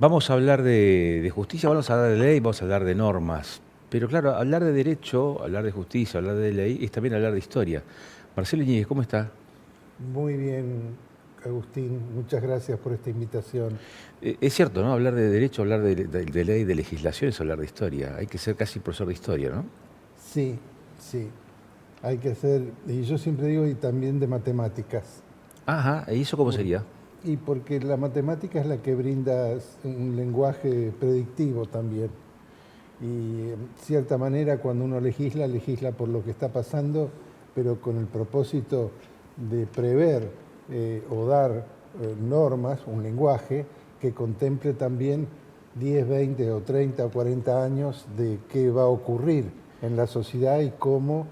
Vamos a hablar de justicia, vamos a hablar de ley, vamos a hablar de normas. Pero claro, hablar de derecho, hablar de justicia, hablar de ley, es también hablar de historia. Marcelo Iñiguez, ¿cómo está? Muy bien, Agustín, muchas gracias por esta invitación. Es cierto, ¿no? Hablar de derecho, hablar de ley, de legislación es hablar de historia. Hay que ser casi profesor de historia, ¿no? Sí, sí, hay que hacer, y yo siempre digo, y también de matemáticas, Ajá, ¿y eso cómo por- sería? y porque la matemática es la que brinda un lenguaje predictivo también. Y en cierta manera cuando uno legisla, legisla por lo que está pasando, pero con el propósito de prever o dar normas, un lenguaje que contemple también 10, 20 o 30 o 40 años de qué va a ocurrir en la sociedad y cómo,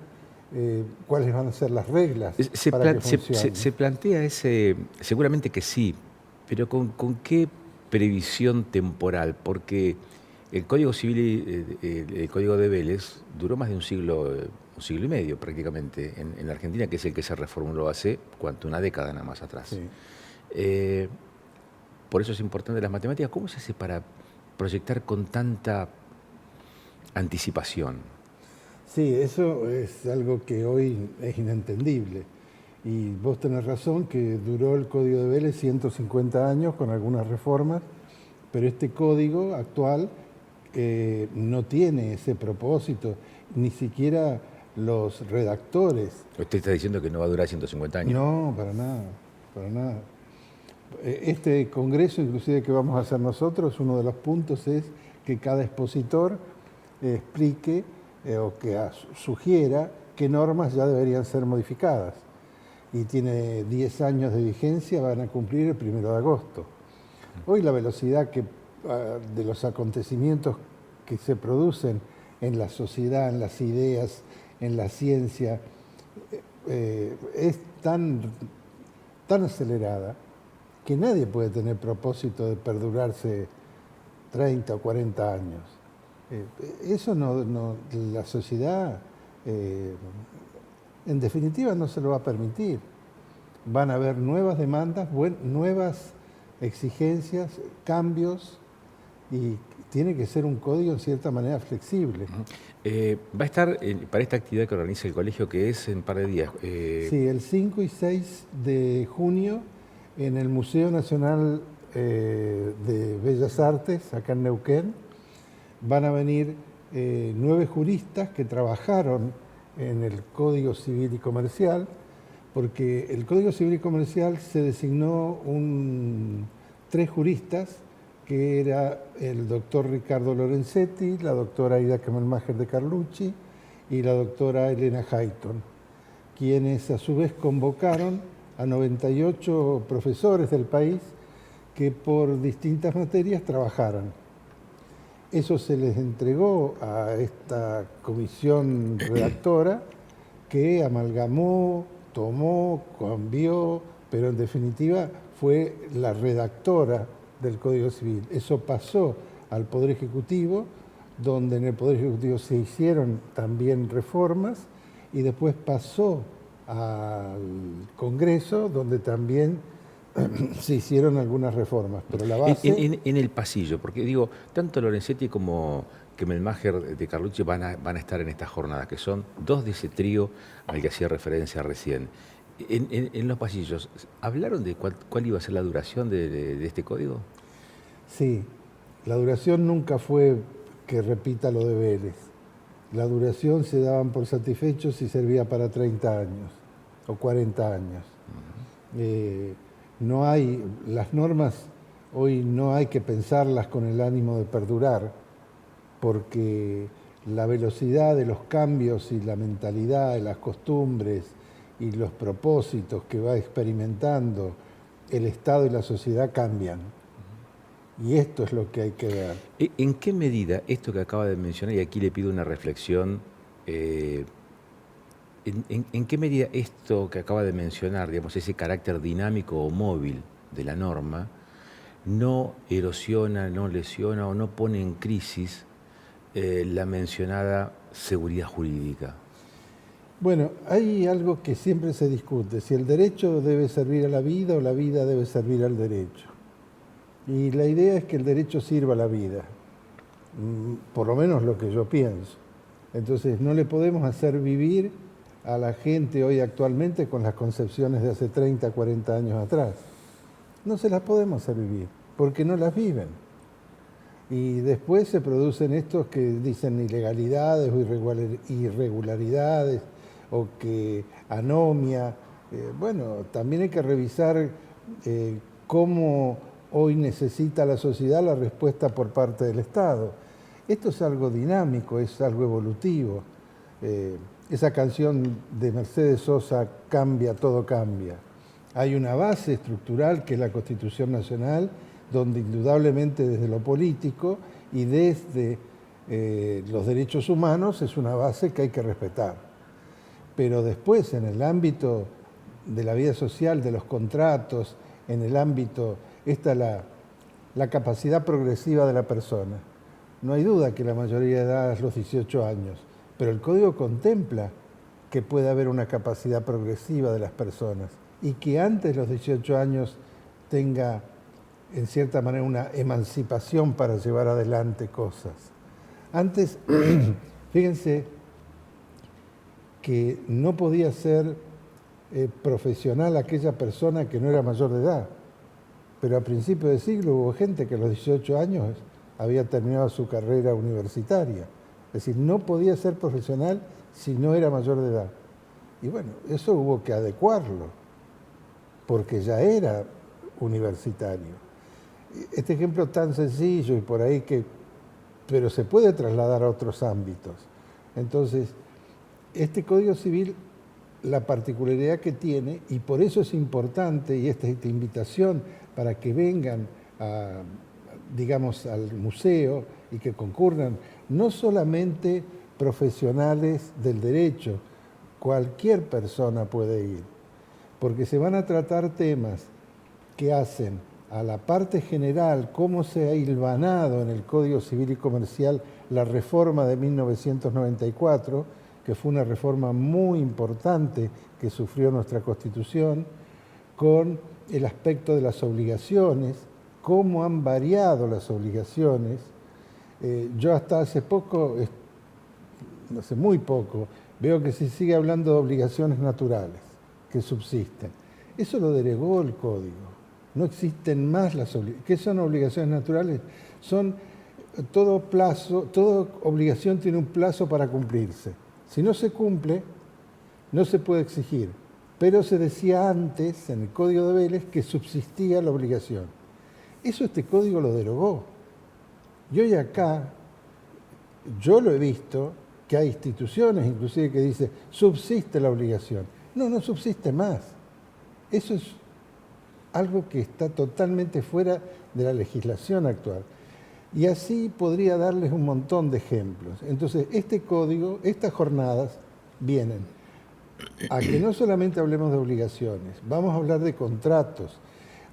cuáles van a ser las reglas Se, para que plan- se- funcione. se plantea ese, seguramente que sí, pero ¿con qué previsión temporal? Porque el Código Civil, el Código de Vélez, duró más de un siglo y medio prácticamente en la Argentina, que es el que se reformuló hace, ¿cuánto? Una década nada más atrás. Sí. Eh, por eso es importante las matemáticas. ¿Cómo se hace para proyectar con tanta anticipación? Sí, eso es algo que hoy es inentendible. Y vos tenés razón que duró el Código de Vélez 150 años con algunas reformas, pero este código actual no tiene ese propósito, ni siquiera los redactores. Usted está diciendo que no va a durar 150 años. No, para nada, para nada. Este congreso, inclusive que vamos a hacer nosotros, uno de los puntos es que cada expositor explique o que sugiera qué normas ya deberían ser modificadas. Y tiene 10 años de vigencia, van a cumplir el 1 de agosto. Hoy la velocidad de los acontecimientos que se producen en la sociedad, en las ideas, en la ciencia, es tan acelerada que nadie puede tener propósito de perdurarse 30 o 40 años. Eso la sociedad, en definitiva, no se lo va a permitir. Van a haber nuevas demandas, nuevas exigencias, cambios, y tiene que ser un código en cierta manera flexible. Va a estar para esta actividad que organiza el colegio, que es en un par de días. Sí, el 5 y 6 de junio en el Museo Nacional de Bellas Artes, acá en Neuquén, van a venir 9 juristas que trabajaron en el Código Civil y Comercial, porque el Código Civil y Comercial se designó 3 juristas, que era el doctor Ricardo Lorenzetti, la doctora Aida Kemelmacher de Carlucci y la doctora Elena Hayton, quienes a su vez convocaron a 98 profesores del país que por distintas materias trabajaron. Eso se les entregó a esta comisión redactora que amalgamó, tomó, cambió, pero en definitiva fue la redactora del Código Civil. Eso pasó al Poder Ejecutivo, donde en el Poder Ejecutivo se hicieron también reformas, y después pasó al Congreso, donde también se hicieron algunas reformas, pero la base... En el pasillo, porque digo, tanto Lorenzetti como Kemelmacher de Carlucci van a estar en estas jornadas, que son dos de ese trío al que hacía referencia recién. En los pasillos, ¿hablaron de cuál iba a ser la duración de este código? Sí, la duración nunca fue que repita lo de Vélez. La duración se daban por satisfechos si servía para 30 años o 40 años. No hay, las normas hoy no hay que pensarlas con el ánimo de perdurar, porque la velocidad de los cambios y la mentalidad, y las costumbres y los propósitos que va experimentando el Estado y la sociedad cambian. Y esto es lo que hay que ver. ¿En qué medida esto que acaba de mencionar, y aquí le pido una reflexión, en qué medida esto que acaba de mencionar, digamos, ese carácter dinámico o móvil de la norma, no erosiona, no lesiona o no pone en crisis la mencionada seguridad jurídica? Bueno, hay algo que siempre se discute, si el derecho debe servir a la vida o la vida debe servir al derecho. Y la idea es que el derecho sirva a la vida, por lo menos lo que yo pienso. Entonces no le podemos hacer vivir a la gente hoy actualmente con las concepciones de hace 30, 40 años atrás. No se las podemos hacer vivir, porque no las viven. Y después se producen estos que dicen ilegalidades o irregularidades o que anomia. Bueno, también hay que revisar cómo hoy necesita la sociedad la respuesta por parte del Estado. Esto es algo dinámico, es algo evolutivo. Esa canción de Mercedes Sosa, Cambia, todo cambia. Hay una base estructural que es la Constitución Nacional, donde indudablemente desde lo político y desde los derechos humanos es una base que hay que respetar. Pero después, en el ámbito de la vida social, de los contratos, en el ámbito, está la capacidad progresiva de la persona. No hay duda que la mayoría de edad es los 18 años, pero el Código contempla que puede haber una capacidad progresiva de las personas y que antes de los 18 años tenga, en cierta manera, una emancipación para llevar adelante cosas. Antes, fíjense que no podía ser profesional aquella persona que no era mayor de edad, pero a principios de siglo hubo gente que a los 18 años había terminado su carrera universitaria. Es decir, no podía ser profesional si no era mayor de edad. Y bueno, eso hubo que adecuarlo, porque ya era universitario. Este ejemplo tan sencillo y por ahí pero se puede trasladar a otros ámbitos. Entonces, este Código Civil, la particularidad que tiene, y por eso es importante, y esta invitación para que vengan digamos, al museo y que concurran, no solamente profesionales del derecho, cualquier persona puede ir, porque se van a tratar temas que hacen a la parte general, cómo se ha hilvanado en el Código Civil y Comercial la reforma de 1994, que fue una reforma muy importante que sufrió nuestra Constitución, con el aspecto de las obligaciones, cómo han variado las obligaciones. Yo hasta hace poco, hace muy poco, veo que se sigue hablando de obligaciones naturales que subsisten. Eso lo derogó el Código. No existen más las obligaciones. ¿Qué son obligaciones naturales? Son toda obligación tiene un plazo para cumplirse. Si no se cumple, no se puede exigir. Pero se decía antes, en el Código de Vélez, que subsistía la obligación. Eso este código lo derogó. Y hoy acá, yo lo he visto, que hay instituciones inclusive que dicen, subsiste la obligación. No, no subsiste más. Eso es algo que está totalmente fuera de la legislación actual. Y así podría darles un montón de ejemplos. Entonces, este código, estas jornadas, vienen a que no solamente hablemos de obligaciones, vamos a hablar de contratos.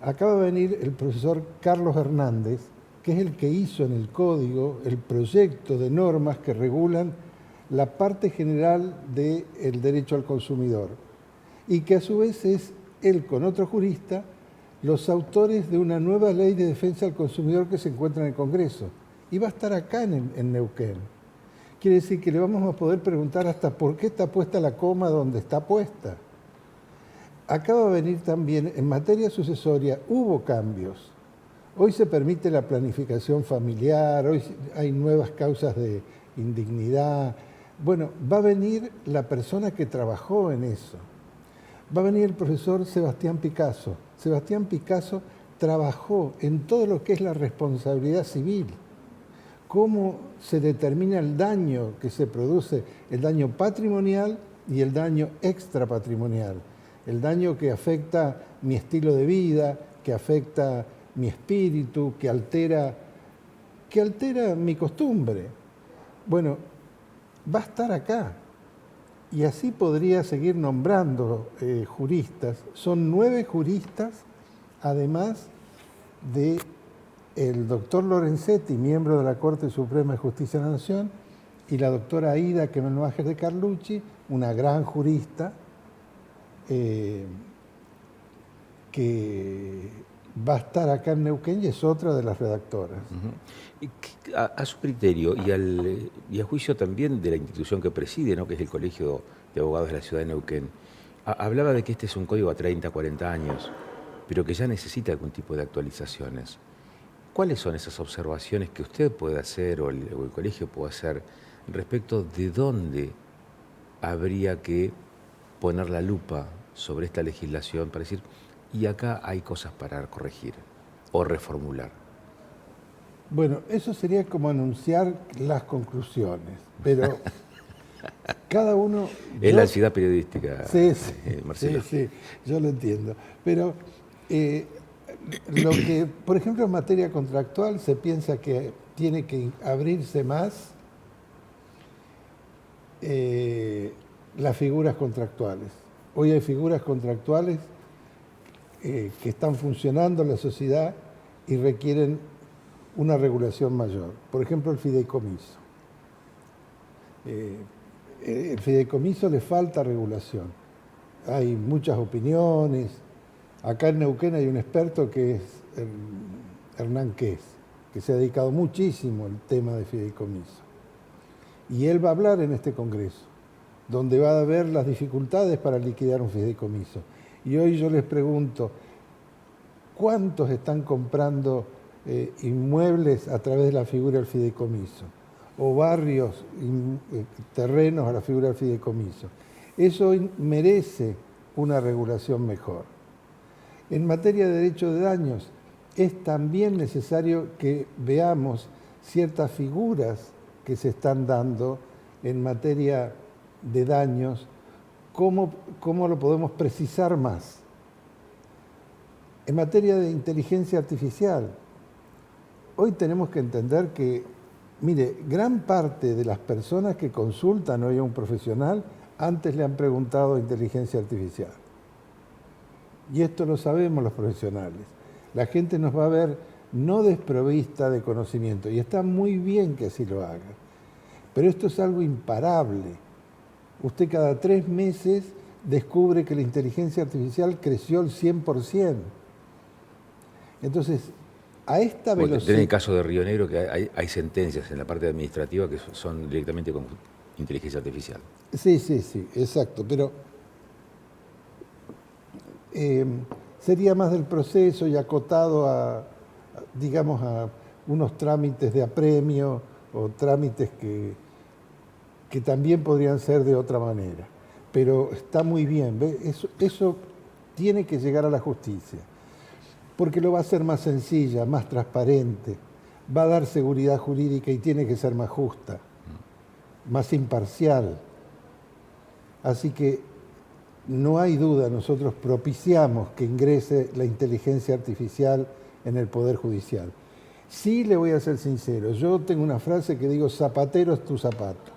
Acaba de venir el profesor Carlos Hernández, que es el que hizo en el código el proyecto de normas que regulan la parte general del derecho al consumidor, y que a su vez es él con otro jurista los autores de una nueva ley de defensa del consumidor que se encuentra en el Congreso. Y va a estar acá en Neuquén. Quiere decir que le vamos a poder preguntar hasta por qué está puesta la coma donde está puesta. Acaba de venir también, en materia sucesoria, hubo cambios. Hoy se permite la planificación familiar, hoy hay nuevas causas de indignidad. Bueno, va a venir la persona que trabajó en eso. Va a venir el profesor Sebastián Picasso. Sebastián Picasso trabajó en todo lo que es la responsabilidad civil. Cómo se determina el daño que se produce, el daño patrimonial y el daño extrapatrimonial. El daño que afecta mi estilo de vida, que afecta mi espíritu, que altera mi costumbre. Bueno, va a estar acá. Y así podría seguir nombrando juristas. Son 9 juristas, además de el doctor Lorenzetti, miembro de la Corte Suprema de Justicia de la Nación, y la doctora Aida Kemenmacher de Carlucci, una gran jurista, que va a estar acá en Neuquén y es otra de las redactoras. Y a su criterio y a juicio también de la institución que preside, ¿no?, que es el Colegio de Abogados de la Ciudad de Neuquén, hablaba de que este es un código a 30, 40 años, pero que ya necesita algún tipo de actualizaciones. ¿Cuáles son esas observaciones que usted puede hacer o el colegio puede hacer respecto de dónde habría que poner la lupa sobre esta legislación para decir, y acá hay cosas para corregir o reformular? Bueno, eso sería como anunciar las conclusiones, pero cada uno... Es la ansiedad periodística, Sí, sí, Marcelo. sí, yo lo entiendo. Pero lo que, por ejemplo, en materia contractual se piensa que tiene que abrirse más las figuras contractuales. Hoy hay figuras contractuales que están funcionando en la sociedad y requieren una regulación mayor. Por ejemplo, el fideicomiso. El fideicomiso le falta regulación. Hay muchas opiniones. Acá en Neuquén hay un experto que es Hernán Quez, que se ha dedicado muchísimo al tema de fideicomiso. Y él va a hablar en este congreso, donde va a ver las dificultades para liquidar un fideicomiso. Y hoy yo les pregunto, ¿cuántos están comprando inmuebles a través de la figura del fideicomiso? O barrios, terrenos a la figura del fideicomiso. Eso merece una regulación mejor. En materia de derecho de daños, es también necesario que veamos ciertas figuras que se están dando en materia de daños, cómo lo podemos precisar más. En materia de inteligencia artificial, hoy tenemos que entender que, mire, gran parte de las personas que consultan hoy a un profesional antes le han preguntado inteligencia artificial. Y esto lo sabemos los profesionales. La gente nos va a ver no desprovista de conocimiento, y está muy bien que así lo haga. Pero esto es algo imparable. Usted cada 3 meses descubre que la inteligencia artificial creció el 100%. Entonces, a esta velocidad... En el caso de Río Negro, que hay sentencias en la parte administrativa que son directamente con inteligencia artificial. Sí, exacto. Pero sería más del proceso y acotado digamos, a unos trámites de apremio o trámites que también podrían ser de otra manera. Pero está muy bien, ¿ve? Eso tiene que llegar a la justicia, porque lo va a hacer más sencilla, más transparente, va a dar seguridad jurídica y tiene que ser más justa, más imparcial. Así que no hay duda, nosotros propiciamos que ingrese la inteligencia artificial en el Poder Judicial. Sí, le voy a ser sincero, yo tengo una frase que digo, zapatero es tu zapato.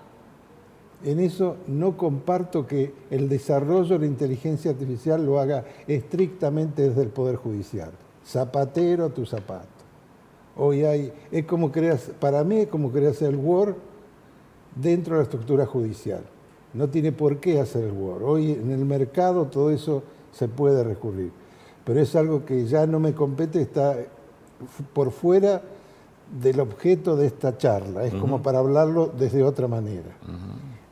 En eso no comparto que el desarrollo de la inteligencia artificial lo haga estrictamente desde el Poder Judicial. Zapatero tu zapato. Hoy es como para mí es como querer hacer el Word dentro de la estructura judicial. No tiene por qué hacer el Word. Hoy en el mercado todo eso se puede recurrir. Pero es algo que ya no me compete, está por fuera del objeto de esta charla. Es como para hablarlo desde otra manera.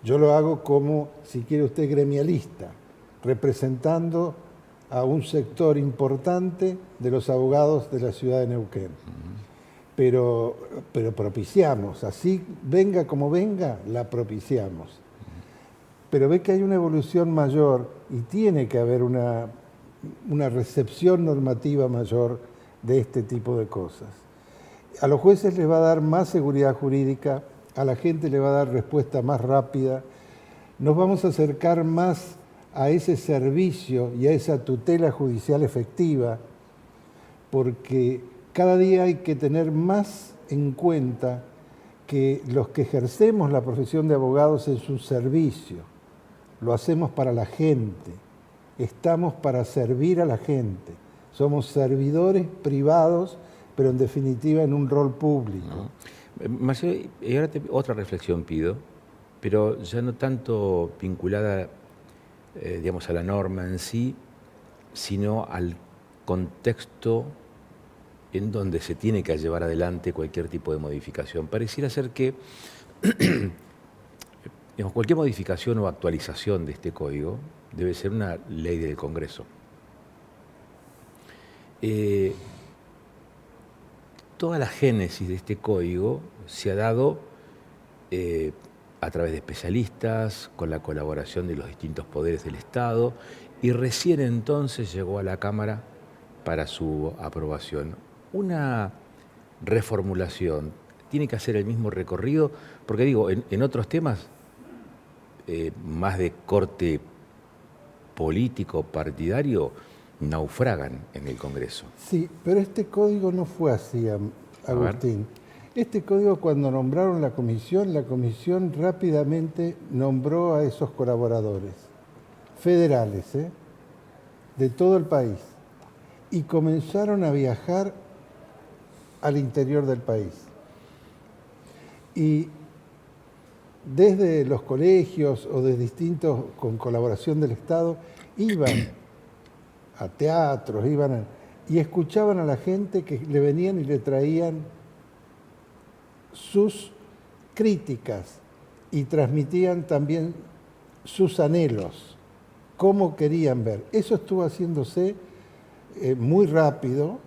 Yo lo hago como, si quiere usted, gremialista, representando a un sector importante de los abogados de la ciudad de Neuquén. Pero propiciamos, así venga como venga, la propiciamos. Pero ve que hay una evolución mayor y tiene que haber una recepción normativa mayor de este tipo de cosas. A los jueces les va a dar más seguridad jurídica, a la gente le va a dar respuesta más rápida, nos vamos a acercar más a ese servicio y a esa tutela judicial efectiva, porque cada día hay que tener más en cuenta que los que ejercemos la profesión de abogados es un servicio, lo hacemos para la gente, estamos para servir a la gente, somos servidores privados, pero en definitiva en un rol público. Marcelo, y ahora otra reflexión pido, pero ya no tanto vinculada, digamos, a la norma en sí, sino al contexto en donde se tiene que llevar adelante cualquier tipo de modificación. Pareciera ser que digamos, cualquier modificación o actualización de este código debe ser una ley del Congreso. Toda la génesis de este código se ha dado a través de especialistas, con la colaboración de los distintos poderes del Estado, y recién entonces llegó a la Cámara para su aprobación. Una reformulación tiene que hacer el mismo recorrido, porque digo, en otros temas más de corte político, partidario, naufragan en el Congreso. Sí, pero este código no fue así, Agustín. Este código, cuando nombraron la comisión rápidamente nombró a esos colaboradores federales, de todo el país, y comenzaron a viajar al interior del país. Y desde los colegios o de distintos, con colaboración del Estado, iban a teatros, y escuchaban a la gente que le venían y le traían sus críticas y transmitían también sus anhelos, cómo querían ver. Eso estuvo haciéndose muy rápido,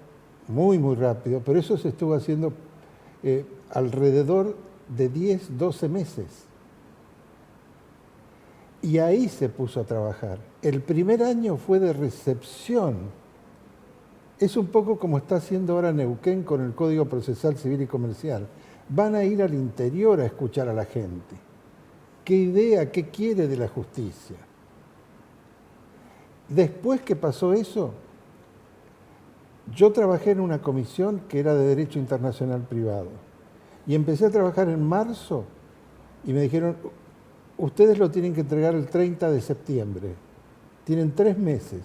muy rápido, pero eso se estuvo haciendo alrededor de 10, 12 meses. Y ahí se puso a trabajar. El primer año fue de recepción. Es un poco como está haciendo ahora Neuquén con el Código Procesal Civil y Comercial. Van a ir al interior a escuchar a la gente. ¿Qué idea, qué quiere de la justicia? Después que pasó eso, yo trabajé en una comisión que era de Derecho Internacional Privado. Y empecé a trabajar en marzo y me dijeron, ustedes lo tienen que entregar el 30 de septiembre. Tienen 3 meses.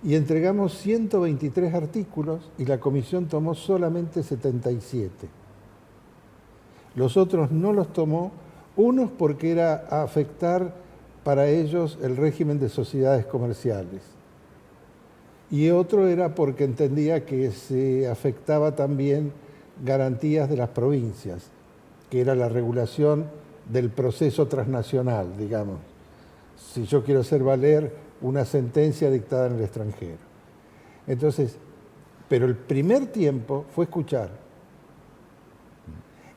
Y entregamos 123 artículos y la comisión tomó solamente 77. Los otros no los tomó, unos porque era a afectar para ellos el régimen de sociedades comerciales. Y otro era porque entendía que se afectaba también garantías de las provincias, que era la regulación del proceso transnacional, digamos. Si yo quiero hacer valer una sentencia dictada en el extranjero. Entonces, pero el primer tiempo fue escuchar.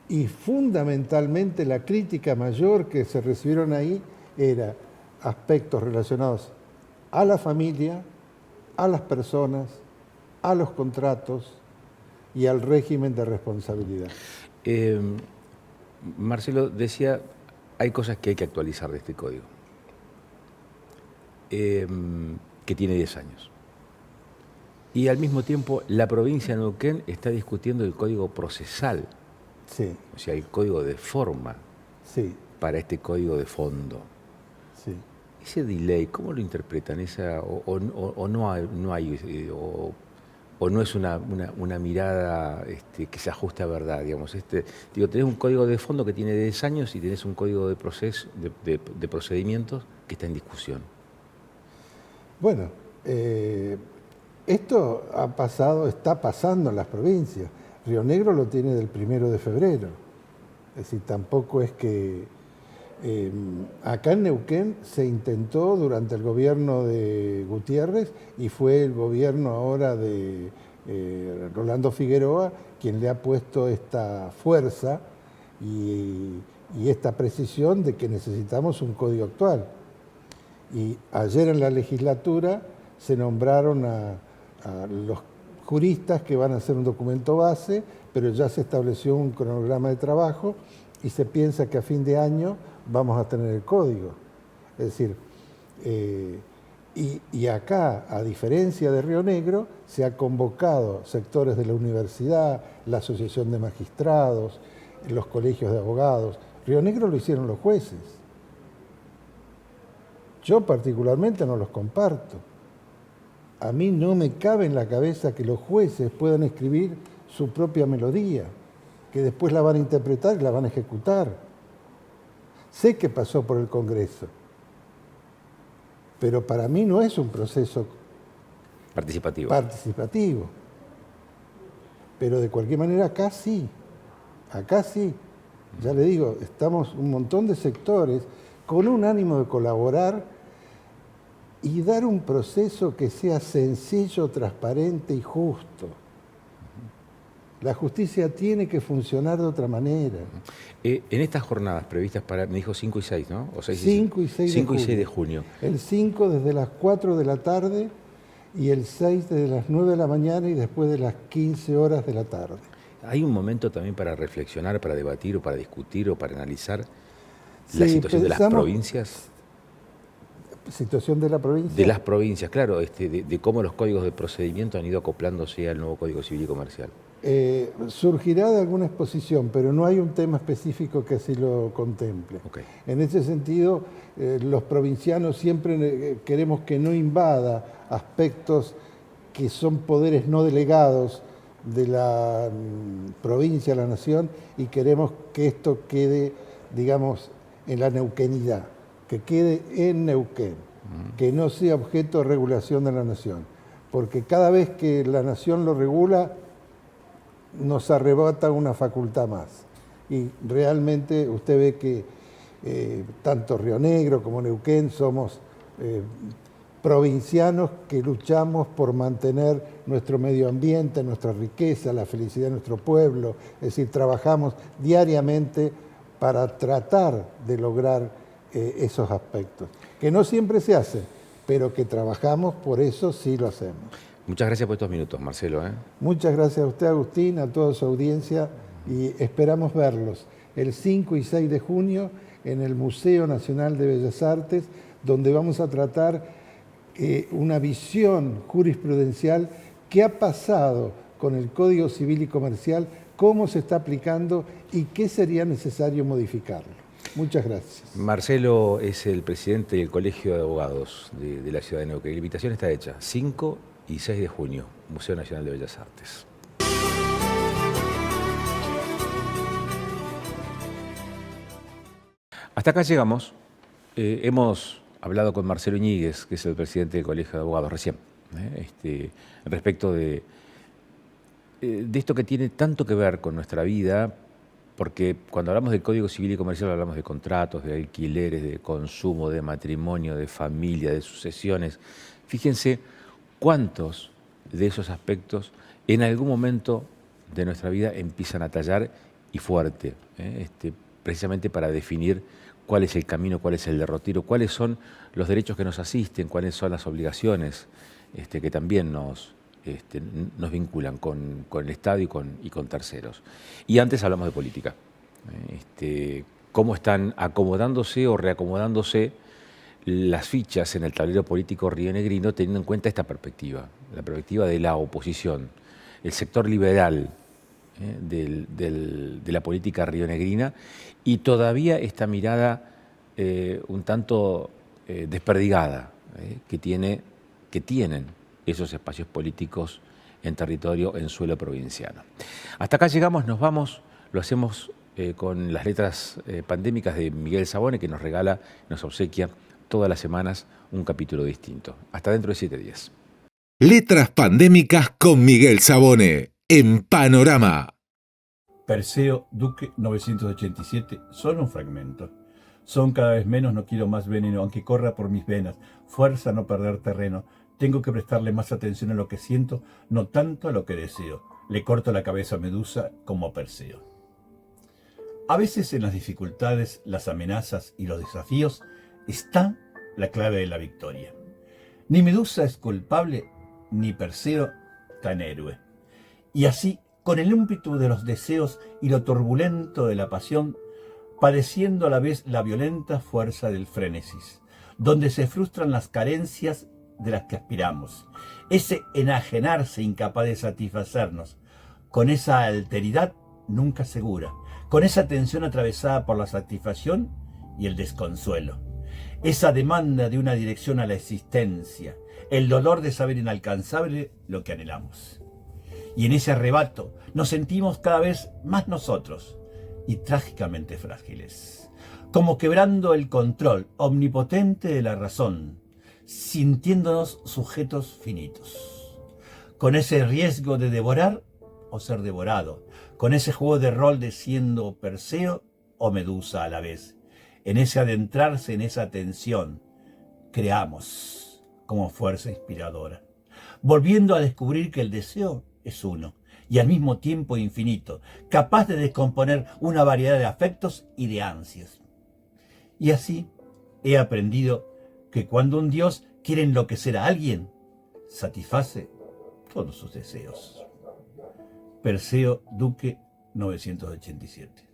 Y fundamentalmente la crítica mayor que se recibieron ahí era aspectos relacionados a la familia, a las personas, a los contratos y al régimen de responsabilidad. Marcelo decía, hay cosas que hay que actualizar de este código, que tiene 10 años. Y al mismo tiempo, la provincia de Neuquén está discutiendo el código procesal, sí, o sea, el código de forma, sí, para este código de fondo. sí. Ese delay, ¿cómo lo interpretan? ¿O no hay, o no es una mirada que se ajuste a verdad? Digamos, tenés un código de fondo que tiene 10 años y tenés un código de proceso, de procedimientos que está en discusión. Bueno, esto está pasando en las provincias. Río Negro lo tiene del 1 de febrero. Es decir, tampoco es que... acá en Neuquén se intentó durante el gobierno de Gutiérrez y fue el gobierno ahora de Rolando Figueroa quien le ha puesto esta fuerza y esta precisión de que necesitamos un código actual. Y ayer en la legislatura se nombraron a los juristas que van a hacer un documento base, pero ya se estableció un cronograma de trabajo y se piensa que a fin de año vamos a tener el código. Es decir, y acá, a diferencia de Río Negro, se ha convocado sectores de la universidad, la Asociación de Magistrados, los colegios de abogados. Río Negro lo hicieron los jueces. Yo particularmente no los comparto. A mí no me cabe en la cabeza que los jueces puedan escribir su propia melodía, que después la van a interpretar y la van a ejecutar. Sé que pasó por el Congreso, pero para mí no es un proceso participativo. Pero de cualquier manera acá sí. Ya le digo, estamos un montón de sectores con un ánimo de colaborar y dar un proceso que sea sencillo, transparente y justo. La justicia tiene que funcionar de otra manera. En estas jornadas previstas para, me dijo 5 y 6, ¿no? O 5 y 6 de junio. El 5 desde las 4 de la tarde y el 6 desde las 9 de la mañana y después de las 15 horas de la tarde. ¿Hay un momento también para reflexionar, para debatir o para discutir o para analizar la situación de las provincias? ¿Situación de la provincia? De las provincias, claro, de cómo los códigos de procedimiento han ido acoplándose al nuevo Código Civil y Comercial. Surgirá de alguna exposición, pero no hay un tema específico que así lo contemple. Okay. En ese sentido, los provincianos siempre queremos que no invada aspectos que son poderes no delegados de la provincia, la nación, y queremos que esto quede, digamos, en la neuquenidad, que quede en Neuquén, que no sea objeto de regulación de la nación, porque cada vez que la nación lo regula, nos arrebata una facultad más. Y realmente usted ve que tanto Río Negro como Neuquén somos provincianos que luchamos por mantener nuestro medio ambiente, nuestra riqueza, la felicidad de nuestro pueblo. Es decir, trabajamos diariamente para tratar de lograr esos aspectos, que no siempre se hacen, pero que trabajamos, por eso sí lo hacemos. Muchas gracias por estos minutos, Marcelo. Muchas gracias a usted, Agustín, a toda su audiencia, y esperamos verlos el 5 y 6 de junio en el Museo Nacional de Bellas Artes, donde vamos a tratar una visión jurisprudencial qué ha pasado con el Código Civil y Comercial, cómo se está aplicando y qué sería necesario modificarlo. Muchas gracias. Marcelo es el presidente del Colegio de Abogados de la ciudad de Neuquén. La invitación está hecha, 5 y 6 de junio, Museo Nacional de Bellas Artes. Hasta acá llegamos. Hemos hablado con Marcelo Iñiguez, que es el presidente del Colegio de Abogados, recién, respecto de esto que tiene tanto que ver con nuestra vida, porque cuando hablamos del Código Civil y Comercial hablamos de contratos, de alquileres, de consumo, de matrimonio, de familia, de sucesiones. Fíjense cuántos de esos aspectos en algún momento de nuestra vida empiezan a tallar y fuerte, precisamente para definir cuál es el camino, cuál es el derrotero, cuáles son los derechos que nos asisten, cuáles son las obligaciones que también nos vinculan con el Estado y con terceros. Y antes hablamos de política, cómo están acomodándose o reacomodándose las fichas en el tablero político rionegrino teniendo en cuenta esta perspectiva, la perspectiva de la oposición, el sector liberal de la política rionegrina y todavía esta mirada un tanto desperdigada que tienen esos espacios políticos en territorio, en suelo provinciano. Hasta acá llegamos, nos vamos, lo hacemos con las letras pandémicas de Miguel Sabone, que nos regala, nos obsequia todas las semanas un capítulo distinto. Hasta dentro de 7 días. Letras pandémicas con Miguel Sabone, en Panorama. Perseo, Duque, 987, solo un fragmento. Son cada vez menos, no quiero más veneno, aunque corra por mis venas. Fuerza a no perder terreno. Tengo que prestarle más atención a lo que siento, no tanto a lo que deseo. Le corto la cabeza a Medusa como Perseo. A veces en las dificultades, las amenazas y los desafíos está la clave de la victoria. Ni Medusa es culpable, ni Perseo tan héroe. Y así, con el ímpetu de los deseos y lo turbulento de la pasión, padeciendo a la vez la violenta fuerza del frénesis, donde se frustran las carencias de las que aspiramos, ese enajenarse incapaz de satisfacernos, con esa alteridad nunca segura, con esa tensión atravesada por la satisfacción y el desconsuelo, esa demanda de una dirección a la existencia, el dolor de saber inalcanzable lo que anhelamos. Y en ese arrebato nos sentimos cada vez más nosotros y trágicamente frágiles, como quebrando el control omnipotente de la razón, sintiéndonos sujetos finitos. con ese riesgo de devorar o ser devorado, con ese juego de rol de siendo Perseo o Medusa a la vez, en ese adentrarse en esa tensión, creamos como fuerza inspiradora, volviendo a descubrir que el deseo es uno y al mismo tiempo infinito, capaz de descomponer una variedad de afectos y de ansias. Y así he aprendido que cuando un Dios quiere enloquecer a alguien, satisface todos sus deseos. Perseo, Duque, 987.